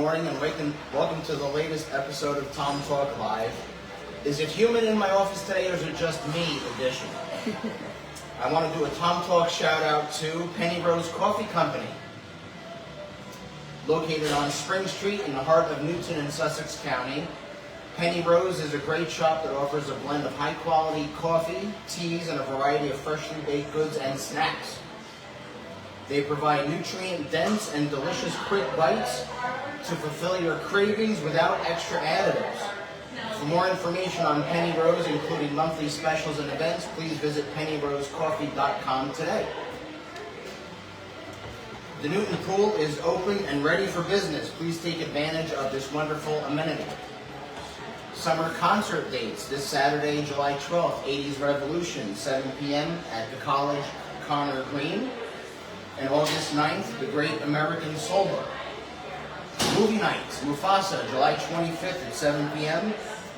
morning and welcome to the latest episode of Tom Talk Live. Is it human in my office today or is it just me edition? I want to do a Tom Talk shout out to Penny Rose Coffee Company. Located on Spring Street in the heart of Newton and Sussex County. Penny Rose is a great shop that offers a blend of high quality coffee, teas, and a variety of freshly baked goods and snacks. They provide nutrient-dense and delicious quick bites to fulfill your cravings without extra additives. For more information on Penny Rose, including monthly specials and events, please visit pennyrosecoffee.com today. The Newton Pool is open and ready for business. Please take advantage of this wonderful amenity. Summer concert dates this Saturday, July 12th, 80s Revolution, 7 p.m. at the College Connor Green. And August 9th, the Great American Soul Bar. Movie nights, Mufasa, July 25th at 7 p.m.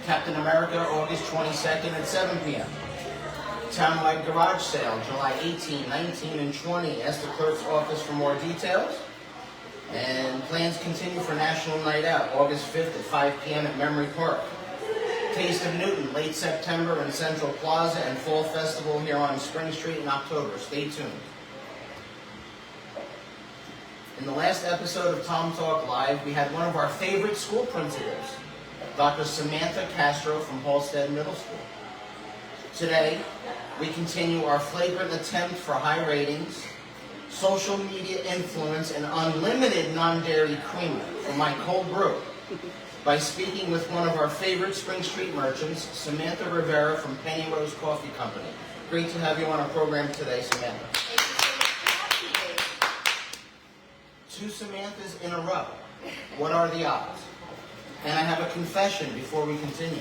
Captain America, August 22nd at 7 p.m. Townwide Garage Sale, July 18, 19, and 20. Ask the clerk's office for more details. And plans continue for National Night Out, August 5th at 5 p.m. at Memory Park. Taste of Newton, late September in Central Plaza, and Fall Festival here on Spring Street in October. Stay tuned. In the last episode of Tom Talk Live, we had one of our favorite school principals, Dr. Samantha Castro from Halstead Middle School. Today, we continue our flagrant attempt for high ratings, social media influence, and unlimited non-dairy creamer for my cold brew by speaking with one of our favorite Spring Street merchants, Samantha Rivera from Penny Rose Coffee Company. Great to have you on our program today, Samantha. Two Samanthas in a row. What are the odds? And I have a confession before we continue.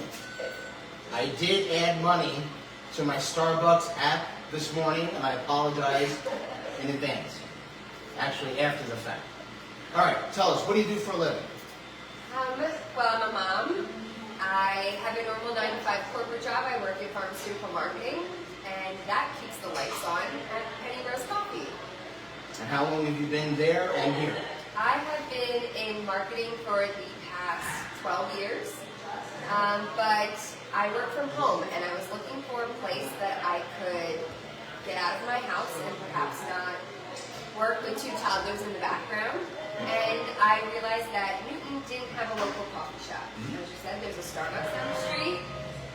I did add money to my Starbucks app this morning, and I apologize in advance. Actually, after the fact. All right, tell us, what do you do for a living? Well, I'm a mom. I have a normal 9-to-5 corporate job. I work in pharmaceutical marketing, and that keeps the lights on at Penny Rose Coffee. And how long have you been there and here? I have been in marketing for the past 12 years, but I work from home, and I was looking for a place that I could get out of my house and perhaps not work with two toddlers in the background. And I realized that Newton didn't have a local coffee shop. As you said, there's a Starbucks down the street,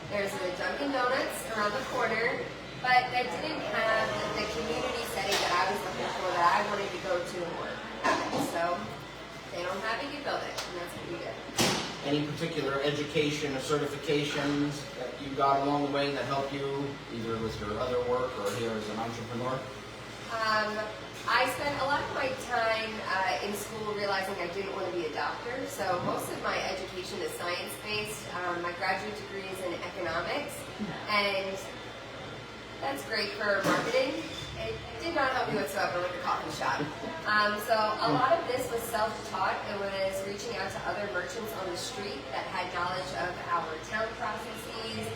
there's a Dunkin' Donuts around the corner, but that didn't have the community setting that I was looking for, that I wanted to go to and work at. So they don't have it, you build it, and that's what we did. Any particular education or certifications that you got along the way that help you either with your other work or here as an entrepreneur? I spent a lot of my time in school realizing I didn't want to be a doctor, so most of my education is science-based. My graduate degree is in economics, and that's great for marketing. It did not help me whatsoever with the coffee shop. So a lot of this was self-taught. It was reaching out to other merchants on the street that had knowledge of our town processes,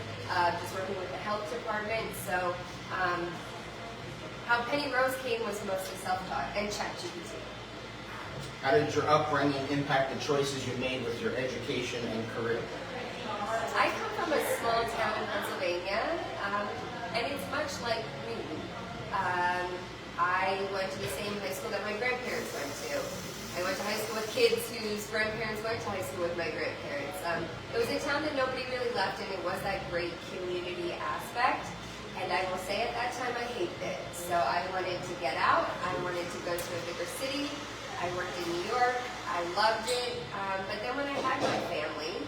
just working with the health department. So how Penny Rose came was mostly self-taught and ChatGPT. How did your upbringing impact the choices you made with your education and career? I come from a small town in Pennsylvania, and it's much like Newton. I went to the same high school that my grandparents went to. I went to high school with kids whose grandparents went to high school with my grandparents. It was a town that nobody really left, and it was that great community aspect. And I will say at that time I hated it. So I wanted to get out. I wanted to go to a bigger city. I worked in New York. I loved it. But then when I had my family,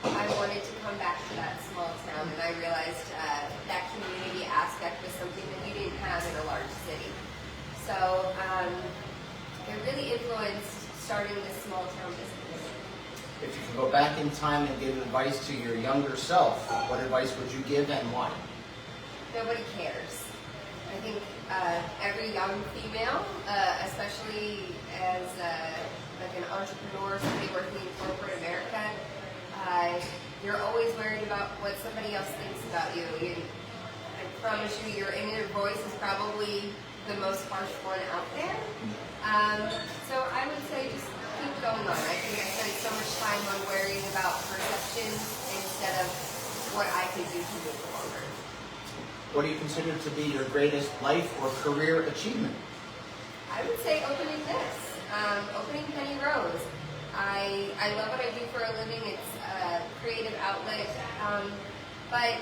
I wanted to come back to that small town. And I realized that community aspect was something that we didn't have in a large city. So it really influenced starting this small town business. If you could go back in time and give advice to your younger self, what advice would you give and why? Nobody cares. I think every young female, especially as like an entrepreneur, somebody working in corporate America, you're always worried about what somebody else thinks about you. I promise you, your inner voice is probably the most harsh one out there. So I would say just keep going on. I think I spent so much time on worrying about perceptions instead of what I could do to move forward. What do you consider to be your greatest life or career achievement? I would say opening this, opening Penny Rose. I love what I do for a living. It's a creative outlet, but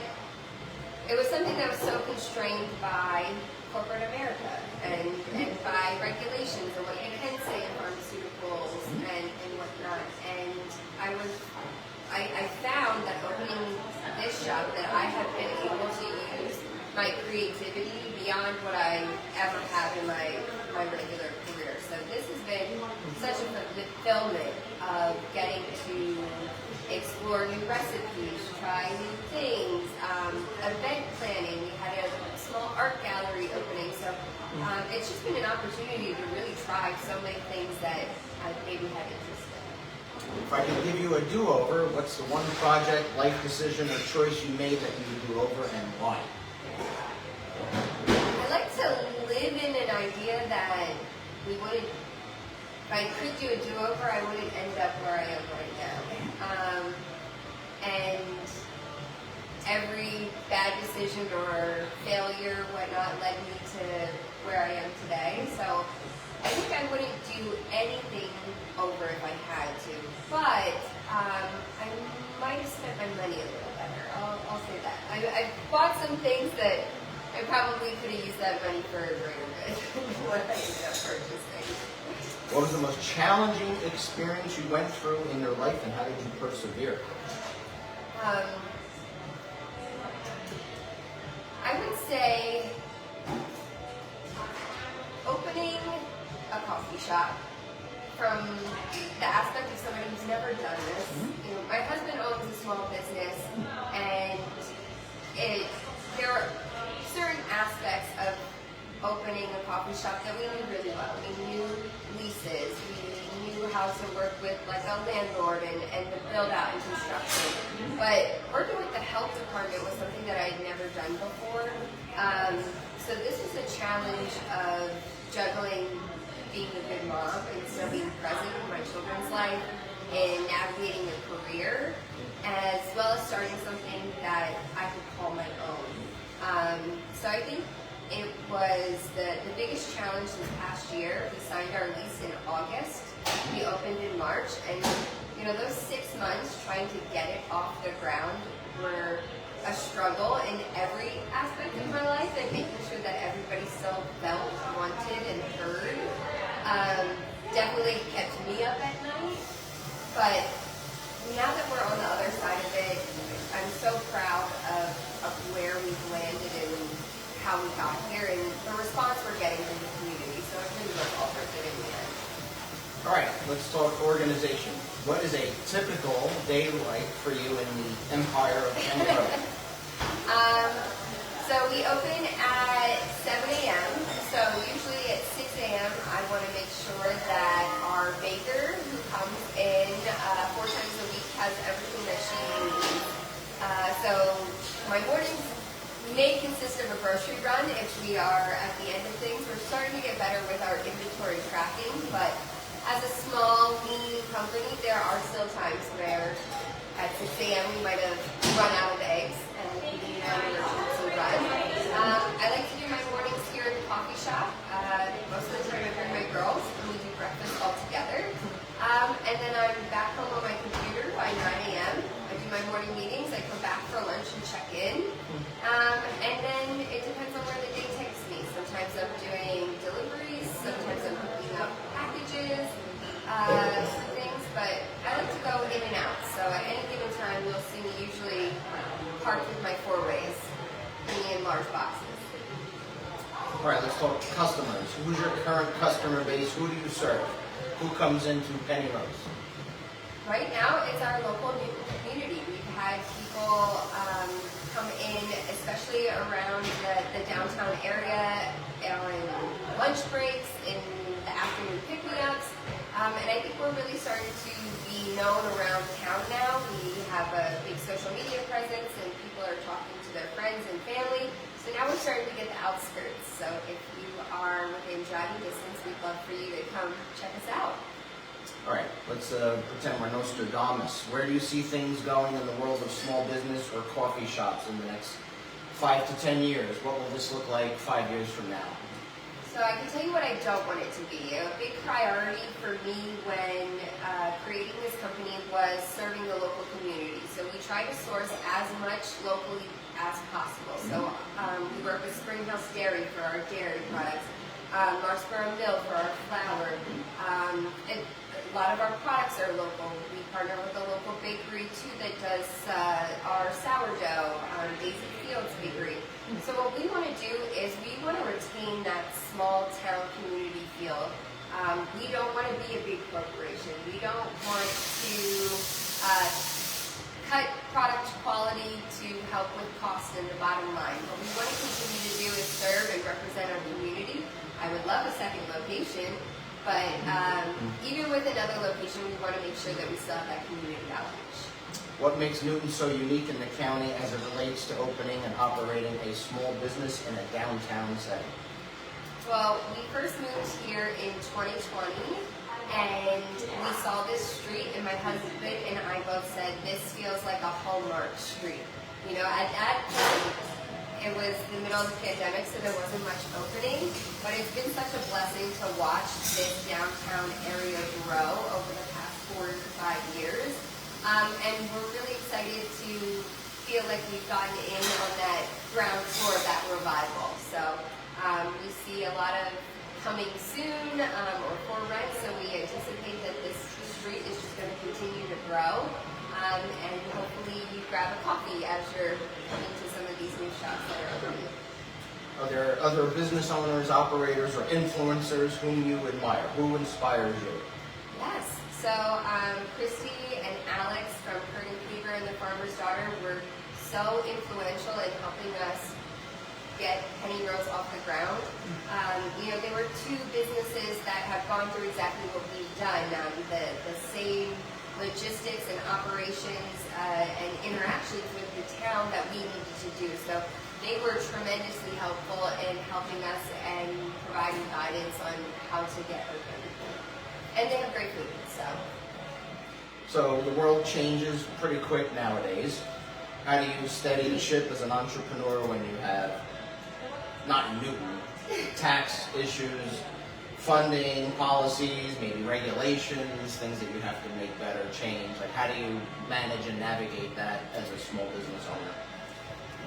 it was something that was so constrained by corporate America and by regulations and what you can say in pharmaceuticals and whatnot. And I found that opening this shop that I have been able to use my creativity beyond what I ever have in my regular career. So this has been such a fulfillment of getting to explore new recipes, try new things, event planning. We had a small art gallery opening, so it's just been an opportunity to really try so many things that I maybe had interest in. If I could give you a do-over, what's the one project, life decision, or choice you made that you would do over and why? I like to live in an idea that we wouldn't, if I could do a do-over, I wouldn't end up where I am right now. And every bad decision or failure, whatnot, led me to where I am today. So I think I wouldn't do anything over if I had to. But I might have spent my money a little better. I'll say that. I bought some things that I probably could have used that money for a greater good than what I ended up purchasing. What was the most challenging experience you went through in your life, and how did you persevere? I would say opening a coffee shop from the aspect of somebody who's never done this. You know, my husband owns a small business, and there are certain aspects of opening a coffee shop that we knew really well. We knew leases, we knew how to work with like a landlord and the build out and construction. But working with the health department was something that I had never done before. So this is a challenge of juggling being a good mom and still being present in my children's life and navigating a career, as well as starting something that I could call my own. So I think it was the biggest challenge this past year. We signed our lease in August. We opened in March, and you know, those 6 months trying to get it off the ground were a struggle in every aspect of my life, and making sure that everybody still felt wanted and heard. Definitely kept me up at night, but now that we're on the other side of it, I'm so proud of where we've landed and how we got here and the response we're getting from the community. So it really was all worth it in the end. All right, let's talk organization. What is a typical day like for you in the empire of Penny Rose? So we open at 7 a.m. So usually at 6 a.m. I want to make sure that our baker, who comes in 4 times a week, has everything that she needs. So my mornings may consist of a grocery run if we are at the end of things. We're starting to get better with our inventory tracking, but as a small, lean company, there are still times where at 6 a.m. we might have run out of eggs and we need an emergency run. I like to do my mornings here at the coffee shop. Most of the time I bring my girls and we do breakfast all together. And then I'm back home on my computer by 9 a.m. I do my morning meetings. I come back for lunch and check in. And then it depends on where the day takes me. Sometimes I'm doing deliveries. Sometimes I'm picking up packages, things. But I like to go in and out. So at any given time, you'll see me usually parked with my 4-ways, bringing in large boxes. All right, let's talk customers. Who's your current customer base? Who do you serve? Who comes into Penny Rose? Right now, it's our local community. We've had people come in, especially around the downtown area, on lunch breaks, in the afternoon pick-me-ups. And I think we're really starting to be known around town now. We have a big social media presence, and people are talking to their friends and family. So now we're starting to get the outskirts. So if you are within driving distance, we'd love for you to come check us out. All right, let's pretend we're Nostradamus. Where do you see things going in the world of small business or coffee shops in the next 5 to 10 years? What will this look like 5 years from now? So I can tell you what I don't want it to be. A big priority for me when creating this company was serving the local community. So we try to source as much locally as possible. So we work with Springhouse Dairy for our dairy products, Marksboro Mill for our flour. And a lot of our products are local. We partner with a local bakery too that does our sourdough, Daisy Fields Bakery. So what we want to do is we want to retain that small town community feel. We don't want to be a big corporation. We don't want to cut product quality to help with cost in the bottom line. What we want to continue to do is serve and represent our community. I would love a second location, but even with another location, we want to make sure that we still have that community outreach. What makes Newton so unique in the county as it relates to opening and operating a small business in a downtown setting? Well, we first moved here in 2020, and we saw this street, and my husband and I both said, this feels like a Hallmark street. You know, at that point, it was the middle of the pandemic, so there wasn't much opening, but it's been such a blessing to watch this downtown area grow over the past 4 to 5 years. And we're really excited to feel like we've gotten in on that ground floor of that revival. So we see a lot of coming soon or for rent, so we anticipate that this street is just going to continue to grow. And hopefully you grab a coffee as you're coming to some of these new shops that are opening. Are there other business owners, operators, or influencers whom you admire? Who inspires you? Yes. So Christy and Alex from Kurt and Cleaver and the Farmer's Daughter were so influential in helping us get Penny Rose off the ground. You know, there were two businesses that have gone through exactly what we've done. The same logistics and operations and interactions with the town that we needed to do. So they were tremendously helpful in helping us and providing guidance on how to get open. And they have great food, So the world changes pretty quick nowadays. How do you steady the ship as an entrepreneur when you have, not Newton, tax issues, funding, policies, maybe regulations, things that you have to make better, change? Like, how do you manage and navigate that as a small business owner?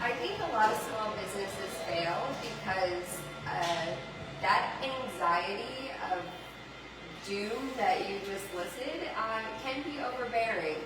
I think a lot of small businesses fail because that anxiety of doom that you just listed can be overbearing.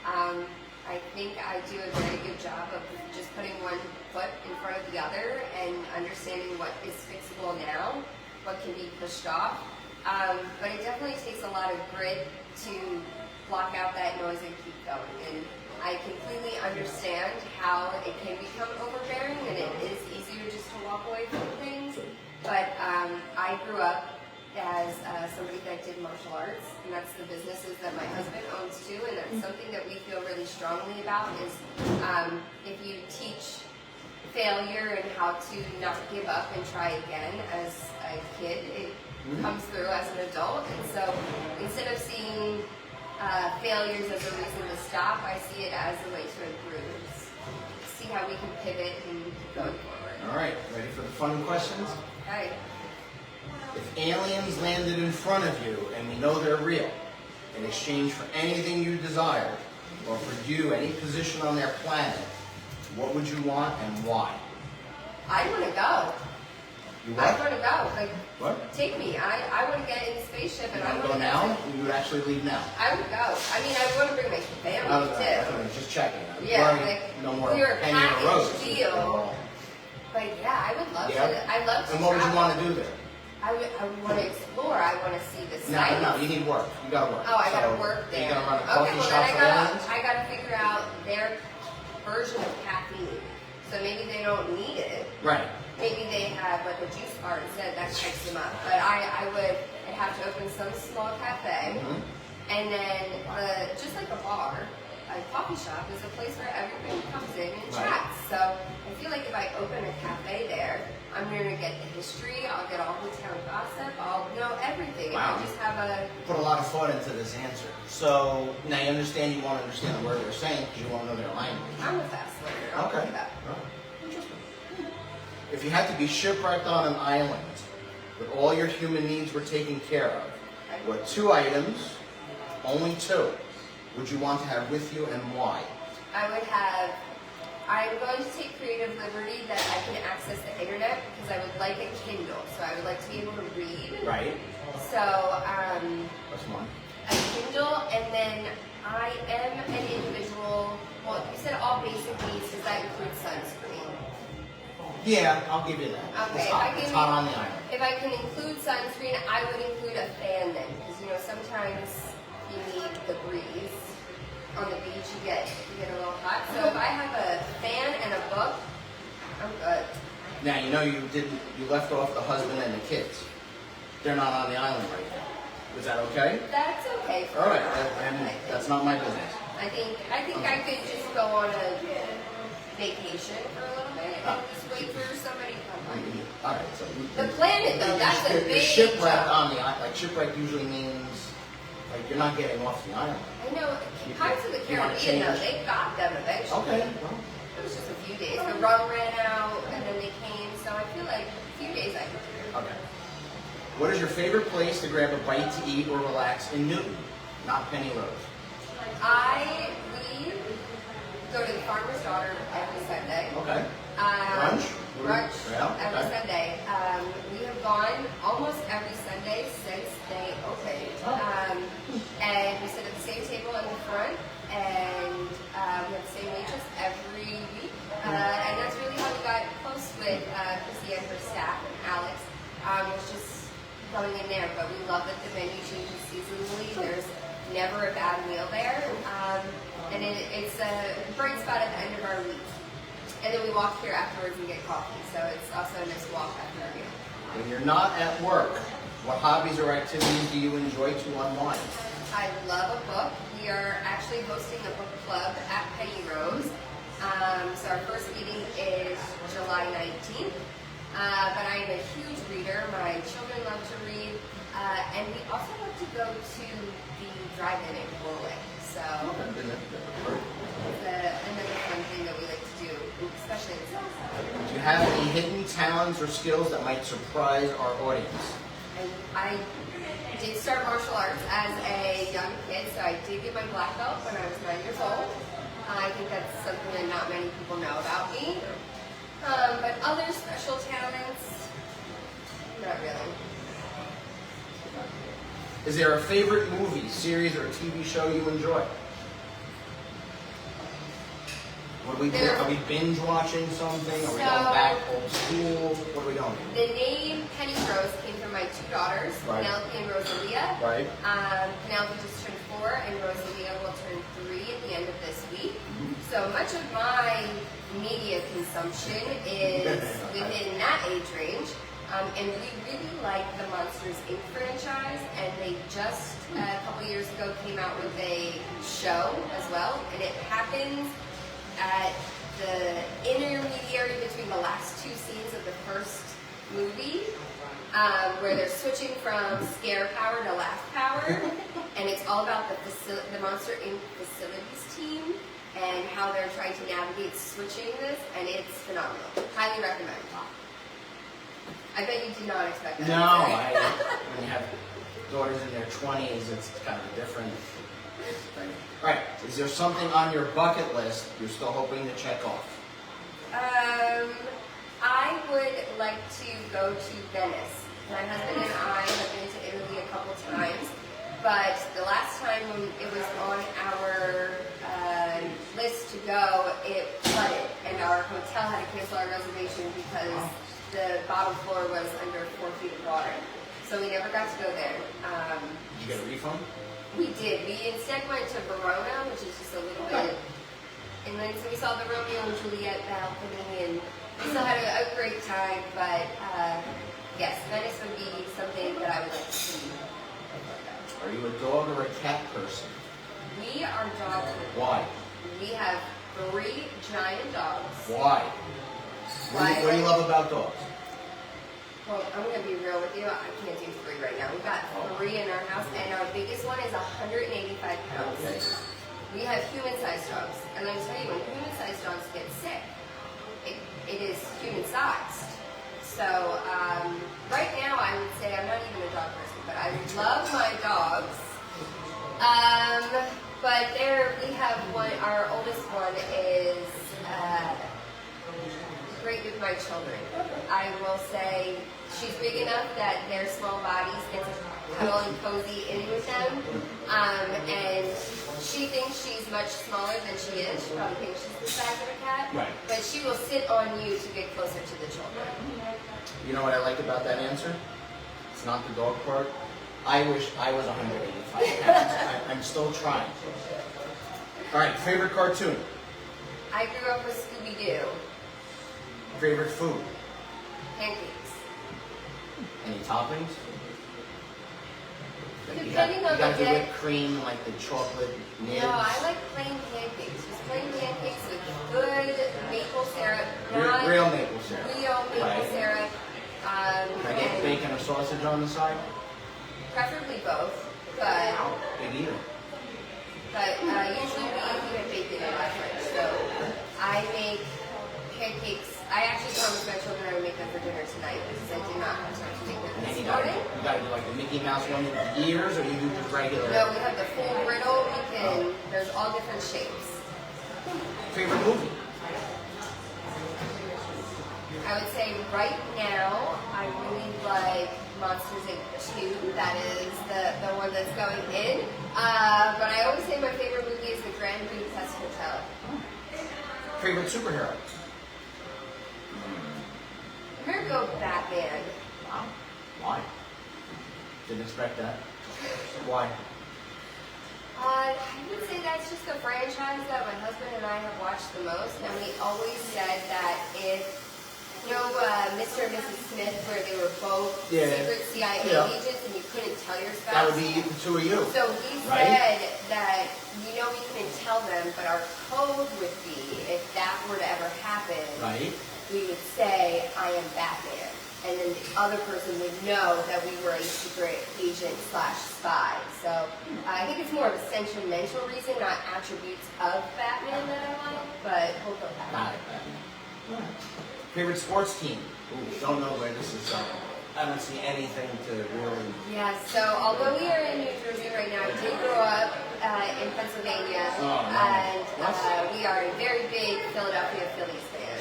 I think I do a very good job of just putting one foot in front of the other and understanding what is fixable now, what can be pushed off. But it definitely takes a lot of grit to block out that noise and keep going. And I completely understand how it can become overbearing, and it is easier just to walk away from things. But I grew up as somebody that did martial arts, and that's the businesses that my husband owns too, and that's something that we feel really strongly about is if you teach failure and how to not give up and try again as a kid, it comes through as an adult. And so instead of seeing failures as a reason to stop, I see it as a way to improve. See how we can pivot and keep going forward. All right, ready for the fun questions? Okay. If aliens landed in front of you, and we know they're real, in exchange for anything you desired, or for you, any position on their planet, what would you want and why? I want to go. You I what? want to go. Like, What? take me. I want to get in the spaceship and I You want go to now? You would actually leave now? I would go. I mean, I want to bring my family too. Just checking. Yeah, Worried like, no more we were a penny in a road. package deal. But yeah, I would love to. I love to And what would you travel. want to do there? I would want to explore. I want to see the No, sights. no, you need work. You gotta work. Oh, I So, gotta work there. You gotta run a Okay, coffee well shop then for aliens? I gotta figure out their version of caffeine. So maybe they don't need it. Right. Maybe they have like a juice bar instead that picks them up. But I'd have to open some small cafe, and then just like a bar, a coffee shop is a place where everybody comes in and chats. So I feel like if I open a cafe there, I'm going to get the history, I'll get all the town gossip, I'll know everything. Wow. If I just have a... Put a lot of thought into this answer. So now you understand. You want to understand the word they're saying because you want to know their language. I'm a fast learner. I'll Okay. do that. Oh, interesting. If you had to be shipwrecked on an island, but all your human needs were taken care of, what 2 items, only 2, would you want to have with you and why? I'm going to take creative liberty that I can access the internet because I would like a Kindle. So I would like to be able to read. Right. So, That's one. a Kindle, and then I am an individual. Well, you said all basic needs. Does that include sunscreen? Yeah, I'll give you that. Okay, It's hot on the island. if I can include sunscreen, I would include a fan then, because sometimes you need the breeze. On the beach, you get a little hot. So if I have a fan and a book, I'm good. Now you left off the husband and the kids. They're not on the island right now. Is that okay? That's okay. All right, and that's not my business. I think I could just go on a vacation for a little bit and just wait for somebody to come. All right, so The planet though, that's a big shipwreck jump. on the island. Like shipwreck usually means like you're not getting off the island. I know. Pirates of the You wanna Caribbean though, change? they got them eventually. Okay. Well, It was just a few days. The rum ran out and then they came, so I feel like a few days I could do. okay. What is your favorite place to grab a bite to eat or relax in Newton? Not Penny Rose. We go to the Farmer's Daughter every Sunday. Okay. Brunch Yeah, every okay. Sunday. We have gone almost every Sunday since they opened. And we sit at the same table in the front, and we have the same waitress every week. And that's really how we got close with Chrissy and her staff and Alex. Was just going in there, but we love that the menu changes seasonally. There's never a bad meal there. And it's a bright spot at the end of our week. And then we walk here afterwards and get coffee, so it's also a nice walk after our meal. When you're not at work, what hobbies or activities do you enjoy to unwind? I love a book. We are actually hosting a book club at Penny Rose. So our first meeting is July 19th. But I am a huge reader. My children love to read. And we also love to go to the drive-in in Warwick. So it's another fun thing that we like to do, especially in the summer. Do you have any hidden talents or skills that might surprise our audience? I did start martial arts as a young kid, so I did get my black belt when I was 9 years old. I think that's something that not many people know about me. But other special talents, not really. Is there a favorite movie, series, or TV show you enjoy? Are we binge watching something? Are we going back old school? What are we doing? The name Penny Rose came from my 2 daughters, Right. Penelope and Rosalia. Right. Penelope just turned 4, and Rosalia will turn 3 at the end of this week. So much of my media consumption is within that age range. And we really like the Monsters, Inc. franchise, and they just, a couple years ago, came out with a show as well, and it happens at the intermediary between the last 2 scenes of the first movie, where they're switching from scare power to laugh power, and it's all about the Monster, Inc. facilities team and how they're trying to navigate switching this, and it's phenomenal. Highly recommend. I bet you did not expect that. No, when you have daughters in their 20s, it's kind of a different thing. All right, is there something on your bucket list you're still hoping to check off? I would like to go to Venice. My husband and I have been to Italy a couple times, but the last time when it was on our list to go, it flooded, and our hotel had to cancel our reservation because the bottom floor was under 4 feet of water. So we never got to go there. Did you get a refund? We did. We instead went to Verona, which is just a little bit inland. So we saw the Romeo and Juliet balcony, and we still had a great time. But yes, Venice would be something that I would like to see. Are you a dog or a cat person? We are dog people. Why? We have 3 giant dogs. Why? What do you love about dogs? Well, I'm going to be real with you. I can't do 3 right now. We've got 3 in our house, and our biggest one is 185 pounds. Okay. We have human-sized dogs, and let me tell you, when human-sized dogs get sick, it is human-sized. So right now, I would say I'm not even a dog person, but I love my dogs. But we have one. Our oldest one is great with my children. I will say she's big enough that their small bodies get to cuddle and cozy in with them. And she thinks she's much smaller than she is. She probably thinks she's the size of a cat. Right. But she will sit on you to get closer to the children. You know what I like about that answer? It's not the dog part. I wish I was 185 pounds. I'm still trying. All right, favorite cartoon? I grew up with Scooby-Doo. Favorite food? Pancakes. Any toppings? Like Depending you on got the the day. whipped cream, like the chocolate nibs. No, I like plain pancakes. Just plain pancakes with good maple syrup. Not Real maple syrup. Real maple Right. syrup. Can I get And bacon or sausage on the side? preferably both. But Big eater. usually we have bacon in my fridge. So I make pancakes. I actually promised my children I would make them for dinner tonight because I did not have time to make them And then this you gotta morning. do like the Mickey Mouse one with the ears, or you do just regular? No, we have the full griddle. There's all different shapes. Favorite movie? I would say right now, I really like Monsters Inc. 2. That is the one that's going in. But I always say my favorite movie is The Grand Budapest Hotel. Favorite superhero? I'm going to go Batman. Wow. Why? Didn't expect that. Why? I would say that's just the franchise that my husband and I have watched the most. And we always said that if Mr. and Mrs. Smith, where they were both secret CIA agents and you couldn't tell your spouse. That would be the two of you. So he said that, we couldn't tell them, but our code would be, if that were to ever happen, Right. we would say, I am Batman. And then the other person would know that we were a secret agent / spy. So I think it's more of a sentimental reason, not attributes of Batman that I like, but we'll go Batman. Got it, Batman. Favorite sports team? Ooh, don't know where this is going. I don't see anything to really... Yeah, so although we are in New Jersey right now, I did grow up in Pennsylvania, and we are a very big Philadelphia Phillies fan.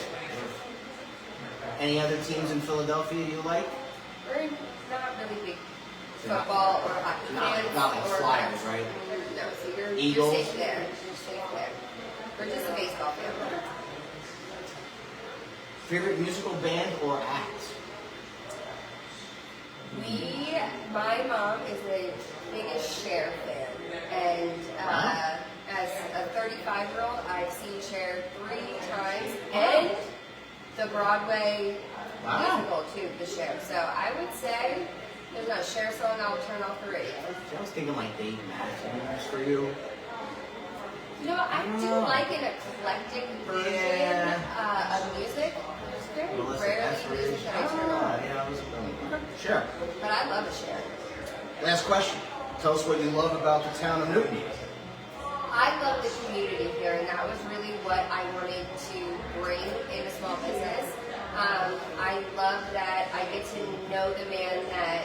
Any other teams in Philadelphia you like? We're not really big football or hockey fans. Not like or Flyers, right? No, so you're Eagles? safe there. You're safe there. We're just a baseball fan. Favorite musical band or act? My mom is the biggest Cher fan, and as a 35-year-old, I've seen Cher 3 times, and the Broadway musical too, the Cher. So I would say there's not a Cher song I'll turn off the radio. I was thinking like Dave Matthews for you. I do like an eclectic version of music. There's very rarely music that I turn on. Sure. But I love a Cher. Last question. Tell us what you love about the town of Newton. I love the community here, and that was really what I wanted to bring in a small business. I love that I get to know the man that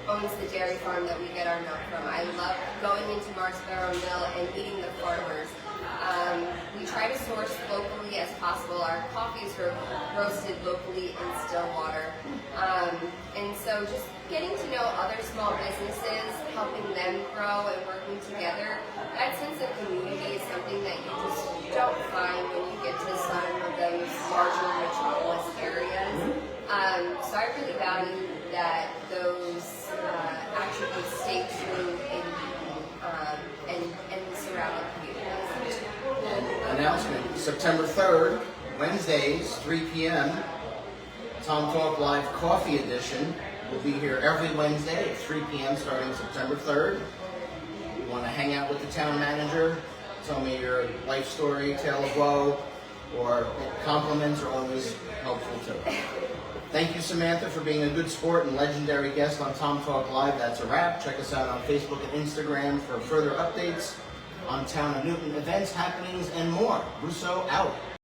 owns the dairy farm that we get our milk from. I love going into Marksboro Mill and meeting the farmers. We try to source locally as possible. Our coffees are roasted locally in Stillwater. And so just getting to know other small businesses, helping them grow and working together, that sense of community is something that you just don't find when you get to some of those larger metropolis areas. So I really value that those attributes stay true in and the surrounding communities. Announcement, September 3rd, Wednesdays, 3 p.m., Tom Talk Live Coffee Edition. We'll be here every Wednesday at 3 p.m. starting September 3rd. You want to hang out with the town manager, tell me your life story, tale of woe, or compliments are always helpful too. Thank you, Samantha, for being a good sport and legendary guest on Tom Talk Live. That's a wrap. Check us out on Facebook and Instagram for further updates on Town of Newton events, happenings, and more. Russo out.